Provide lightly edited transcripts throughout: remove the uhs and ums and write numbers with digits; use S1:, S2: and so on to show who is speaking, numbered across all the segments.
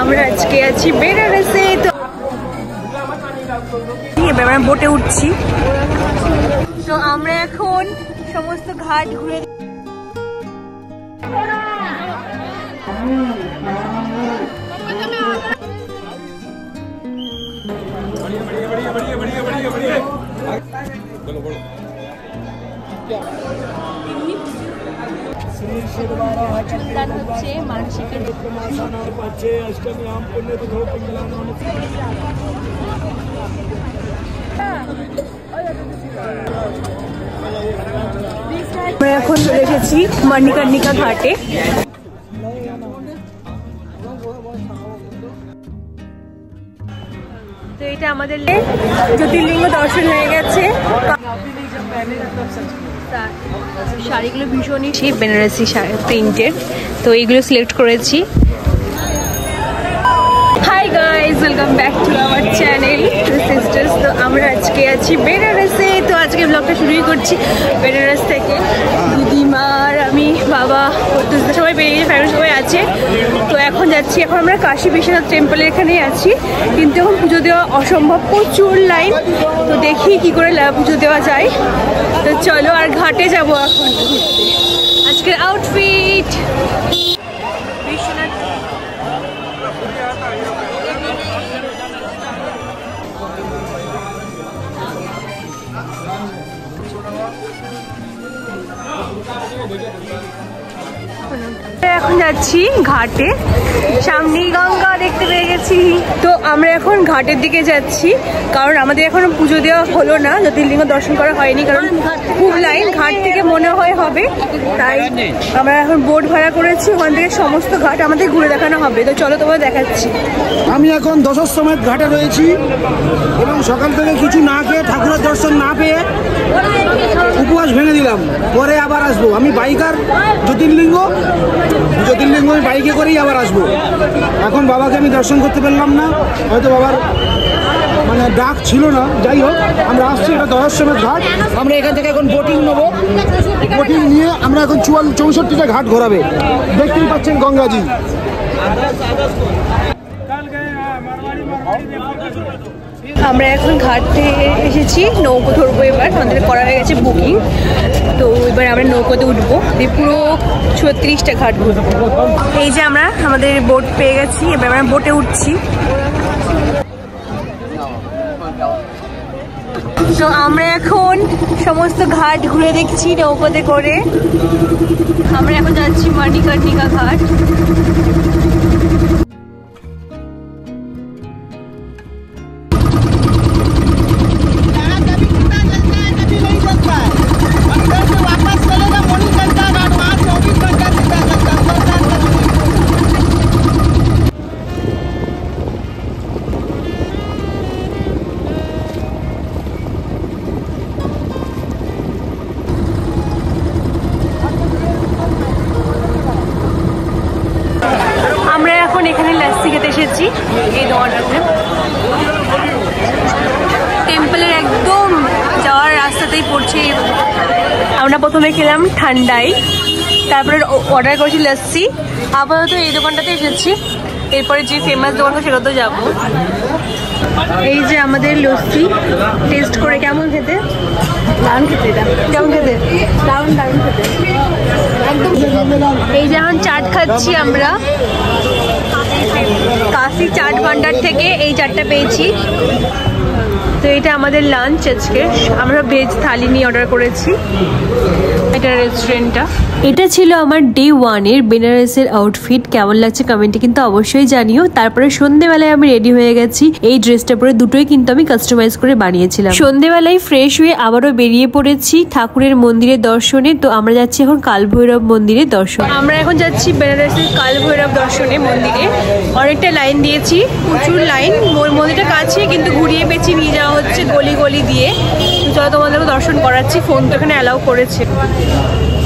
S1: আমরা আজকে আছি বেনারসে। তো এবার আমরা বোটে উঠছি। তো আমরা এখন সমস্ত ঘাট ঘুরে চুলদান হচ্ছে মানসিকের আমরা এখন চলে এসেছি মণিকর্ণিকা ঘাটে। তো এটা আমাদের জ্যোতির্লিঙ্গ দর্শন হয়ে গেছে। শাড়িগুলো ভীষণই সেই বেনারসি প্রিন্টের, তো এইগুলো সিলেক্ট করেছি। Hi guys, welcome back to our channel sisters. তো আমরা আজকে আছি বেনারসে। তো আজকে ব্লগটা শুরুই করছি বেনারস থেকে। দিদিমা আর আমি, বাবা, সবাই বেরিয়ে ফ্যামিলি সবাই আছে। তো এখন যাচ্ছি, এখন আমরা কাশী বিশ্বনাথ টেম্পলের এখানেই আছি, কিন্তু এখন পুজো দেওয়া অসম্ভব, প্রচুর লাইন। তো দেখি কি করে পুজো দেওয়া যায়। তো চলো, আর ঘাটে যাবো এখন। আজকের আউটফিট বিশ্বনাথ। এখন যাচ্ছি ঘাটে, সামনেই গঙ্গা দেখতে পেয়ে গেছি। তো আমরা এখন ঘাটের দিকে যাচ্ছি, কারণ আমাদের এখনো পুজো দেওয়া হলো না, জ্যোতির্লিঙ্গ দর্শন করা হয়নি, কারণ খুব লাইন। ঘাট থেকে মনে হয় হবে, তাই আমরা এখন বোট ভাড়া করেছি, ওখান থেকে সমস্ত ঘাট আমাদের ঘুরে দেখানো হবে। তো চলো তোমার দেখাচ্ছি।
S2: আমি এখন দশাশ্বমেধ ঘাটে রয়েছি এবং সকাল থেকে কিছু না খেয়ে, ঠাকুরের দর্শন না পেয়ে উপবাস ভেঙে দিলাম। পরে আবার আসবো। আমি বাইকার, জ্যোতির্লিঙ্গ আমি বাইকে করেই আবার আসবো। এখন বাবাকে আমি দর্শন করতে পারলাম না, হয়তো বাবার ডাক ছিল না। যাই হোক, আমরা আসছি, এটা দশাশ্বমেধ ঘাট। আমরা এখান থেকে এখন বোটিং নেবো। বোটিং নিয়ে আমরা এখন 64টা ঘাট ঘোরাবে। দেখতেই পাচ্ছেন গঙ্গাজি।
S1: আমরা এখন ঘাটে এসেছি, নৌকো ধরবো। এবার আমাদের করা হয়ে গেছে বুকিং। তো এবার আমরা নৌকোতে উঠবো, পুরো 36টা ঘাট ঘুরবো। এই যে আমরা আমাদের বোট পেয়ে গেছি, এবার আমরা বোটে উঠছি। তো আমরা এখন সমস্ত ঘাট ঘুরে দেখছি নৌকোতে করে। আমরা এখন যাচ্ছি মণিকর্ণিকা ঘাট। এখানে লাস্সি খেতে এসেছি, এই দোকানটাতে। টেম্পলের একদম যাওয়ার রাস্তাতেই পড়ছে। আমরা প্রথমে খেলাম ঠান্ডাই, তারপরে অর্ডার করেছি লাস্সি। আপাতত এই দোকানটাতে এসেছি, এরপরে যে ফেমাস দোকান সেটাতে যাবো। এই যে আমাদের লস্যি, টেস্ট করে কেমন খেতে? দারুণ খেতে। এটা কেমন খেতে? দারুণ খেতে একদম। এই যে এখন চাট খাচ্ছি আমরা, কাশি চাট ভান্ডার থেকে এই চাটটা পেয়েছি। তো এটা আমাদের লাঞ্চ আজকে, আমরা ভেজ থালি নিয়ে অর্ডার করেছি। এটা রেস্টুরেন্টটা। এটা ছিল আমার ডে 1 এর বেনারসের আউটফিট। কেমন লাগছে কমেন্টে কিন্তু অবশ্যই জানিও। তারপরে সন্ধ্যেবেলায় আমি রেডি হয়ে গেছি। এই ড্রেসটা পরে দুটোই কিন্তু আমি কাস্টমাইজ করে বানিয়েছিলাম। সন্ধ্যেবেলায় ফ্রেশ হয়ে আবারও বেরিয়ে পড়েছি ঠাকুরের মন্দিরের দর্শনে। তো আমরা যাচ্ছি এখন কালভৈরব মন্দিরের দর্শন। আমরা এখন যাচ্ছি বেনারসের কালভৈরব দর্শনে মন্দিরে। অনেকটা লাইন দিয়েছি, প্রচুর লাইন। মন্দিরটা কাছে, কিন্তু ঘুরিয়ে পেঁচিয়ে নিয়ে যাওয়া হচ্ছে গলি গলি দিয়ে। চলো তোমাদেরকে দর্শন করাচ্ছি, ফোন তো এখানে অ্যালাউ করেছে।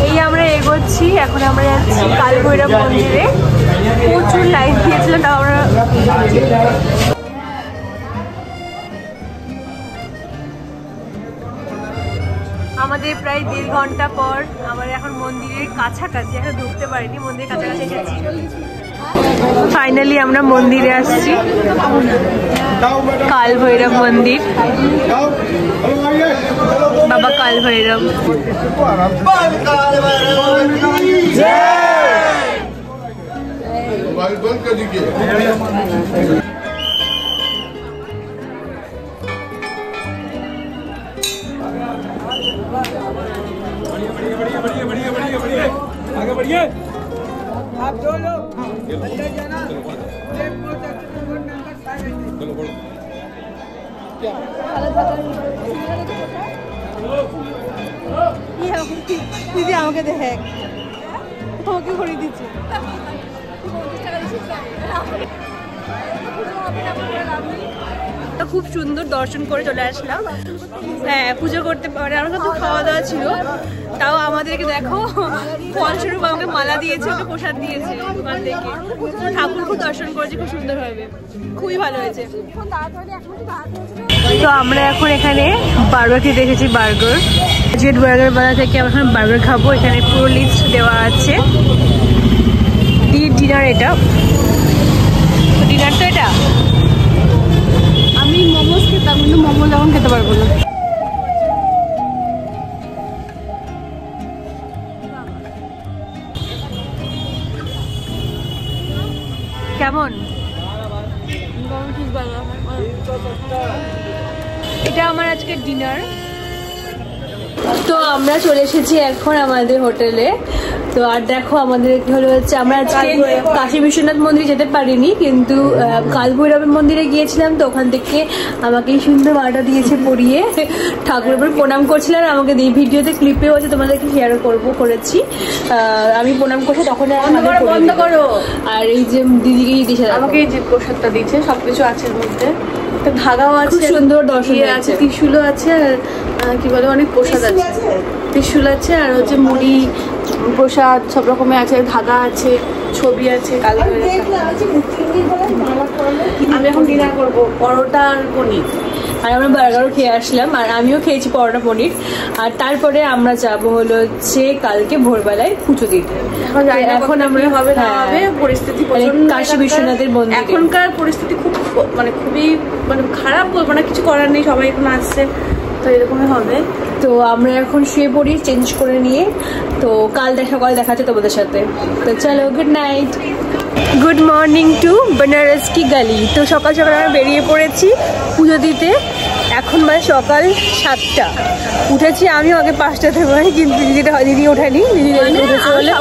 S1: এই আমরা এগোচ্ছি, এখন আমরা যাচ্ছি কালভৈরব মন্দিরে। প্রচুর লাইন দিয়েছিলাম, তাও আমরা আমাদের প্রায় 1.5 ঘন্টা পর আমরা এখন মন্দিরের কাছাকাছি, এখন ঢুকতে পারিনি, মন্দিরের কাছাকাছি এসেছি। ফাইনালি আমরা মন্দিরে আসছি, কাল ভৈরব মন্দির, বাবা কাল ভৈরব।
S2: आगे बढ़िए आप दो लोग अंदर जाना দিদি আমাকে দেখ তোমাকে করে দিচ্ছি।
S1: খুব সুন্দর দর্শন করে চলে আসলাম। হ্যাঁ, পুজো করতে পারে, আমার তো খাওয়া দাওয়া ছিল, তাও আমাদেরকে দেখো ফলস্বরূপ আমাকে মালা দিয়েছে, ওকে প্রসাদ দিয়েছে ওখান থেকে। ঠাকুর খুব দর্শন করেছি খুব সুন্দরভাবে, খুবই ভালো হয়েছে। তো আমরা এখন এখানে বার্গার খেতে এসেছি, বার্গার জেট বার্গার বাজার থেকে আমরা এখন বার্গার খাবো। এখানে পুরো লিস্ট দেওয়া আছে। ডিনার এটা, ডিনার তো এটা। আমি মোমোস খেতাম, কিন্তু মোমোস এখন খেতে পারবো না। কেমন? এটা আমার আজকে ডিনার। তো আমরা চলে এসেছি এখন আমাদের হোটেলে। তো আর দেখো আমাদের হলো হচ্ছে, আমরা আজকে কাশী বিশ্বনাথ মন্দিরে যেতে পারিনি, কিন্তু কাল ভৈরবের মন্দিরে গিয়েছিলাম। তো ওখান থেকে আমাকে সুন্দর মালাটা দিয়েছে পরিয়ে, ঠাকুরের উপর প্রণাম করছিলাম। আমাকে এই ভিডিওতে ক্লিপেও আছে, তোমাদেরকে শেয়ারও করেছি। আমি প্রণাম করছি তখন বন্ধ করো। আর এই যে দিদিকে দিয়েছে, আমাকে এই যে প্রসাদটা দিচ্ছে, সবকিছু আছে এর মধ্যে, একটা ধাগাও আছে, সুন্দর দর্শন আছে, ত্রিশূলও আছে, আর কি বলে অনেক প্রসাদ আছে, ত্রিশূল আছে, আর হচ্ছে মুড়ি প্রসাদ সব রকমের আছে, ধাগা আছে, ছবি আছে। আমি এখন ডিনার করবো পরোটা আর পনির, আর আমরা বার্গারও খেয়ে আসলাম, আর আমিও খেয়েছি পরোটা পনির। আর তারপরে আমরা যাবো হলো হচ্ছে কালকে ভোরবেলায় পুজো দিতে। এখন আমরা হবে না হবে পরিস্থিতি কাশী বিশ্বনাথের মন্দির, এখনকার পরিস্থিতি খুব মানে খুবই মানে খারাপ বলবো না, কিছু করার নেই, সবাই এখন আসছে, তো এরকমই হবে। তো আমরা এখন শুয়ে পড়ি চেঞ্জ করে নিয়ে। তো কাল সকালে দেখা হচ্ছে তোমাদের সাথে। তো চলো, good night, good morning to Banaras কি গলি। তো সকাল সকাল আমরা বেরিয়ে পড়েছি পুজো দিতে। এখন মানে সকাল 7টা, উঠেছি আমিও আগে 5টাতে, কিন্তু দিদি ওঠেনি, দিদি উঠেছে বলে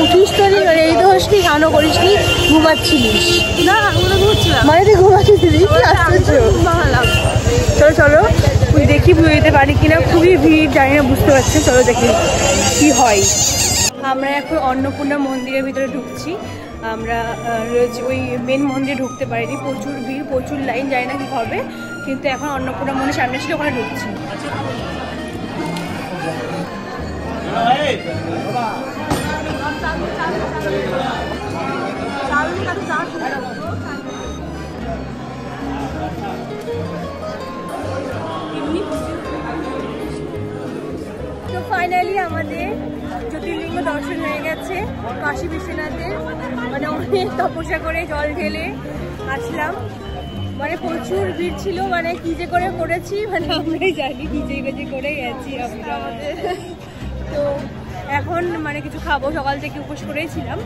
S1: উঠিস তো নি, এই তো হসনি, স্নানও করিস নি, ঘুমাচ্ছিলিস না? মানে তুই ঘুমাচ্ছিস দিদি, কি আসতেছো? চলো চলো দেখি পুজো দিতে পারি কিনা, খুবই ভিড়, জানি না, বুঝতে পারছি। চলো দেখি কি হয়। আমরা এখন অন্নপূর্ণা মন্দিরের ভিতরে ঢুকছি। আমরা ওই মেন মন্দিরে ঢুকতে পারিনি, প্রচুর ভিড়, প্রচুর লাইন, জানি না কি হবে, কিন্তু এখন অন্নপূর্ণা মন্দির সামনে ছিল, ওখানে ঢুকছি। তো ফাইনালি আমাদের জ্যোতির্লিঙ্গ দর্শন হয়ে গেছে কাশী বিশ্বনাথের। মানে অনেক তপস্যা করে জল ঢেলে আসলাম, মানে প্রচুর ভিড় ছিল, মানে কি যে করে করেছি, মানে আমরাই জানি কি যে করে গেছি আমরা আমাদের। তো এখন মানে কিছু খাবো, সকাল থেকে উপোস করেছিলাম,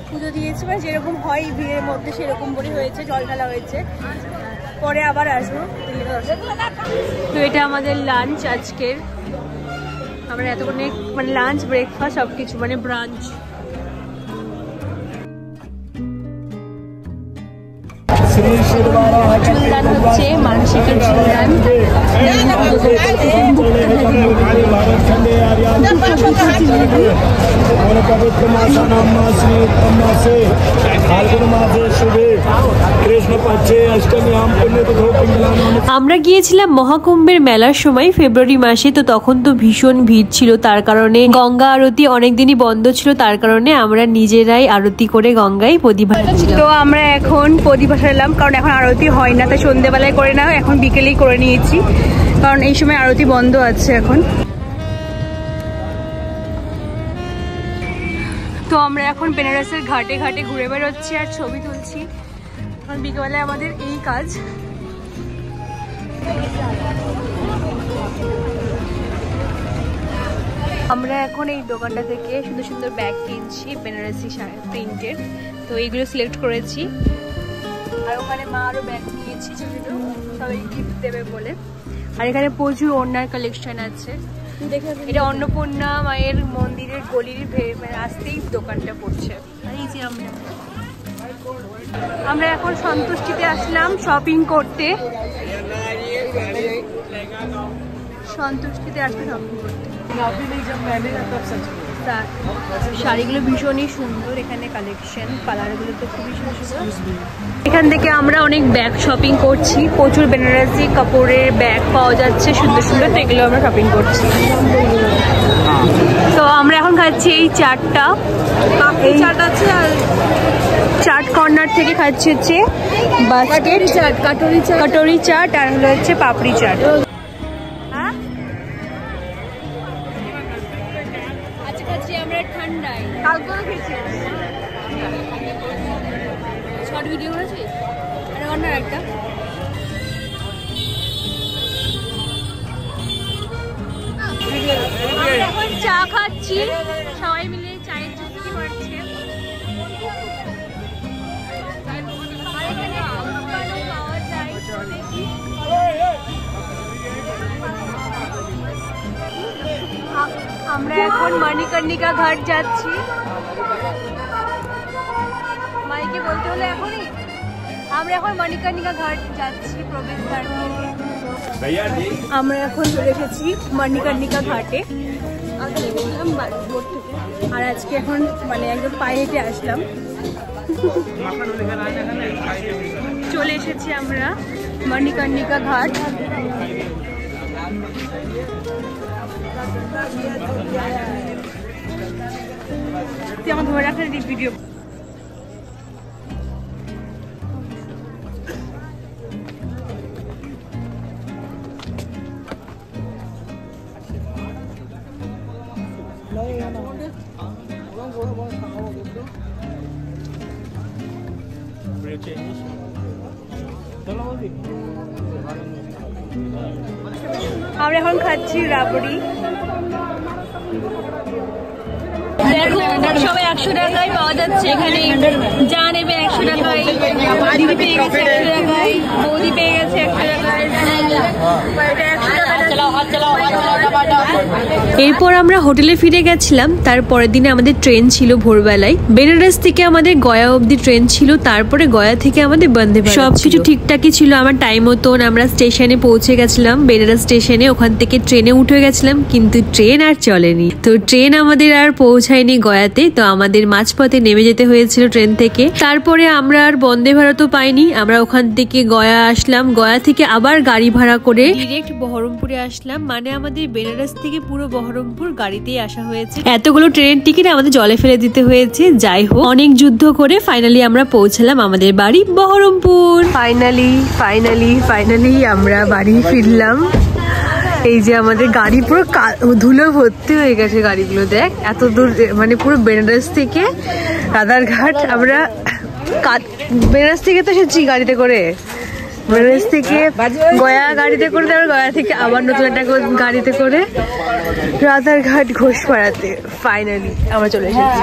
S1: পুজো দিয়েছি, মানে যেরকম হয় ভিড়ের মধ্যে সেরকম করে হয়েছে, জল ঢালা হয়েছে, পরে আবার আসবো। তো এটা আমাদের লাঞ্চ আজকের, আমরা এতক্ষণে মানে লাঞ্চ ব্রেকফাস্ট সব কিছু মানে ব্রাঞ্চ। চুলদান হচ্ছে মানসিকের চুলদান। আমরা গিয়েছিলাম মহাকুম্ভের মেলার সময় ফেব্রুয়ারি মাসে। তো তখন তো ভীষণ ভিড় ছিল, তার কারণে গঙ্গা আরতি অনেকদিনই বন্ধ ছিল, তার কারণে আমরা নিজেরাই আরতি করে গঙ্গায় প্রদীপ ভাসাচ্ছিলাম। তো আমরা এখন প্রদীপ ভাসালাম, কারণ এখন আরতি হয় না, তাই সন্ধ্যেবেলায় করে না, এখন বিকেলেই করে নিয়েছি, কারণ এই সময় আরতি বন্ধ আছে এখন। তো আমরা এখন বেনারসের ঘাটে ঘাটে ঘুরে বেড়াচ্ছি আর ছবি তুলছি। এখন বিকেলবেলায় আমাদের এই কাজ। আমরা এখন এই দোকানটা থেকে সুন্দর সুন্দর ব্যাগ কিনছি বেনারসি প্রিন্টের। তো এইগুলো সিলেক্ট করেছি। আর ওখানে মা আরও ব্যাগ নিয়েছি ছোট ছোট, সবাই গিফট দেবে বলে। আর এখানে প্রচুর ওড়নার কালেকশন আছে। এটা অন্নপূর্ণা মায়ের মন্দিরের গলির মানে আসতেই দোকানটা পড়ছে। আর এই যে আমরা এখন সন্তুষ্টিতে আসলাম শপিং করতে। সন্তুষ্টিতে আসলে শপিং করতে। শাড়িগুলো ভীষণই সুন্দর, এখানে কালেকশন কালারগুলো তো খুবই সুন্দর। এখান থেকে আমরা অনেক ব্যাগ শপিং করছি, প্রচুর বেনারসি কাপড়ের ব্যাগ পাওয়া যাচ্ছে সুন্দর সুন্দর, তো এগুলো আমরা শপিং করছি। তো আমরা এখন খাচ্ছি এই চাটটা, এই চাট আছে। আর চাট কর্নার থেকে খাচ্ছি হচ্ছে বাস্কেট চাট, কাটোরি চাট, আর হলো হচ্ছে পাপড়ি চাট। আমরা ঠান্ডায় কালকেও খেয়েছি। শর্ট ভিডিও করেছি আর অন্যার একটা। আমরা এখন চা খাচ্ছি, সবাই মিলে চায়ের চুক্তি করছে। আমরা এখন মণিকর্ণিকা ঘাট যাচ্ছি। মাইকে বলতে হলো এখনই। আমরা এখন মণিকর্ণিকা ঘাট যাচ্ছি প্রবেশদ্বার থেকে। আমরা এখন চলে এসেছি মণিকর্ণিকা ঘাটে। আগে গেছিলাম বোট থেকে, আর আজকে এখন মানে একদম পায়ে হেঁটে আসলাম। চলে এসেছি আমরা মণিকর্ণিকা ঘাট। তুই আমার ধরে রাখার ভিডিও। আমরা এখন খাচ্ছি রাবড়ি। দেখো সবাই 100 টাকায় পাওয়া যাচ্ছে এখানে, যা নেবে 100 টাকায়। দিদি পেয়ে গেছে 100 টাকায়, বৌদি পেয়ে গেছে 100 টাকায়। এরপর আমরা হোটেলে ফিরে গেছিলাম। তারপরের দিনে আমাদের ট্রেন ছিল ভোরবেলায়। বেনারস থেকে আমাদের গয়া অবধি ট্রেন ছিল, তারপরে গয়া থেকে আমাদের বন্দে ভারত। সবকিছু ঠিকঠাকই ছিল আমার টাইম মতন। আমরা স্টেশনে পৌঁছে গেছিলাম, বেনারস স্টেশনে। ওখান থেকে ট্রেনে উঠে গেছিলাম, কিন্তু ট্রেন আর চলেনি। তো ট্রেন আমাদের আর পৌঁছায়নি গয়াতে। তো আমাদের মাঝপথে নেমে যেতে হয়েছিল ট্রেন থেকে। তারপরে আমরা আর বন্দে ভারতও পাইনি। আমরা ওখান থেকে গয়া আসলাম, গয়া থেকে আবার গাড়ি ভাড়া করে ডিরেক্ট বহরমপুরে আসলাম। মানে আমাদের বেনারস থেকে পুরো বহরমপুর গাড়িতেই আসা হয়েছে। এতগুলো ট্রেনের টিকিট আমাদের জলে ফেলে দিতে হয়েছে। যাই হোক, অনেক যুদ্ধ করে ফাইনালি আমরা পৌঁছালাম আমাদের বাড়ি বহরমপুর। ফাইনালি আমরা বাড়ি ফিরলাম। এই যে আমাদের গাড়ি পুরো ধুলো ভর্তি হয়ে গেছে গাড়িগুলো। দেখ এত দূর, মানে পুরো বেনারস থেকে রাধারঘাট। আমরা বেনারস থেকে তো এসেছি গাড়িতে করে, বেনারস থেকে গয়া গাড়িতে করে, তারপর গয়া থেকে আবার নতুন একটা গাড়িতে করে রাধারঘাট ঘোষপাড়াতে ফাইনালি আমরা চলে এসেছি।